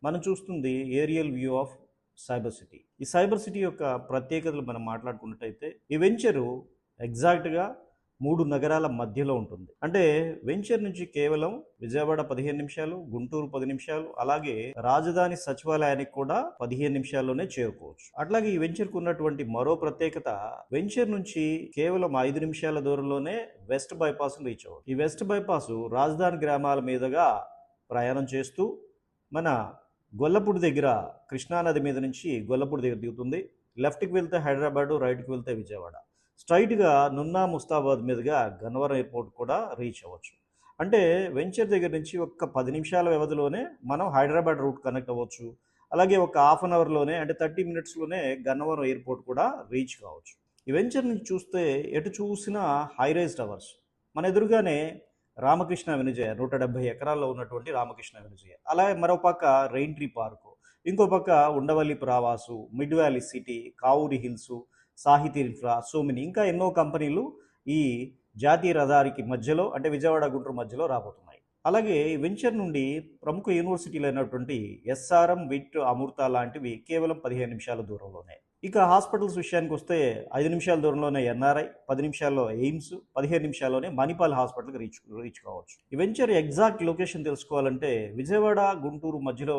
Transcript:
మనం చూస్తుంది aerial view of cyber city. ఈ సైబర్ సిటీ యొక్క ప్రత్యేకతలు మనం మాట్లాడుకున్నట్టయితే ఈ వెంచరు ఎగ్జాక్ట్గా 3 నగరాల మధ్యలో ఉంటుంది. అంటే వెంచర్ నుంచి కేవలం విజయవాడ 15 నిమిషాలు, గుంటూరు 10 నిమిషాలు, అలాగే రాజధాని సచివాలయానికి కూడా 15 నిమిషాల్లోనే చేరుకోవచ్చు. అట్లాగే ఈ వెంచర్కు ఉన్నటువంటి మరో ప్రత్యేకత, వెంచర్ నుంచి కేవలం 5 నిమిషాల దూరంలోనే వెస్ట్ బైపాస్ రీచ్ అవ్వచ్చు. ఈ వెస్ట్ బైపాస్ రాజధాని గ్రామాల మీదుగా ప్రయాణం చేస్తూ మన గొల్లపూడి దగ్గర కృష్ణానది మీద నుంచి గొల్లపూడి దగ్గర దిగుతుంది. లెఫ్ట్కి వెళ్తే హైదరాబాదు, రైట్కి వెళ్తే విజయవాడ. స్ట్రైట్గా నున్నా ముస్తాబాద్ మీదుగా గన్నవరం ఎయిర్పోర్ట్ కూడా రీచ్ అవ్వచ్చు. అంటే వెంచర్ దగ్గర నుంచి ఒక్క 10 నిమిషాల వ్యవధిలోనే మనం హైదరాబాద్ రూట్ కనెక్ట్ అవ్వచ్చు. అలాగే ఒక హాఫ్ అన్ అవర్లోనే, అంటే 30 మినిట్స్లోనే గన్నవరం ఎయిర్పోర్ట్ కూడా రీచ్ కావచ్చు. ఈ వెంచర్ నుంచి చూస్తే ఎటు చూసినా హైరైజ్ టవర్స్. మన ఎదురుగానే రామకృష్ణ వినజయ 170 ఎకరాల్లో ఉన్నటువంటి రామకృష్ణ వినజయ, అలాగే మరో పక్క రెయిన్ ట్రీ పార్కు, ఇంకో పక్క ఉండవల్లి ప్రావాసు, mid valley city, Kavuri hills, Sahithi infra, సోమిని, ఇంకా ఎన్నో కంపెనీలు ఈ జాతీయ రహదారికి మధ్యలో, అంటే విజయవాడ గుంటూరు మధ్యలో రాబోతున్నాయి. అలాగే వెంచర్ నుండి ప్రముఖ యూనివర్సిటీలు అయినటువంటి ఎస్ఆర్ఎం, విట్, అమృత లాంటివి కేవలం 15 నిమిషాల దూరంలోనే. ఇక హాస్పిటల్స్ విషయానికి వస్తే 5 నిమిషాల దూరంలోనే ఎన్ఆర్ఐ, 10 నిమిషాల్లో ఎయిమ్స్, 15 నిమిషాల్లోనే మణిపాల్ హాస్పిటల్కి రీచ్ కావచ్చు. ఈ వెంచర్ ఎగ్జాక్ట్ లొకేషన్ తెలుసుకోవాలంటే విజయవాడ గుంటూరు మధ్యలో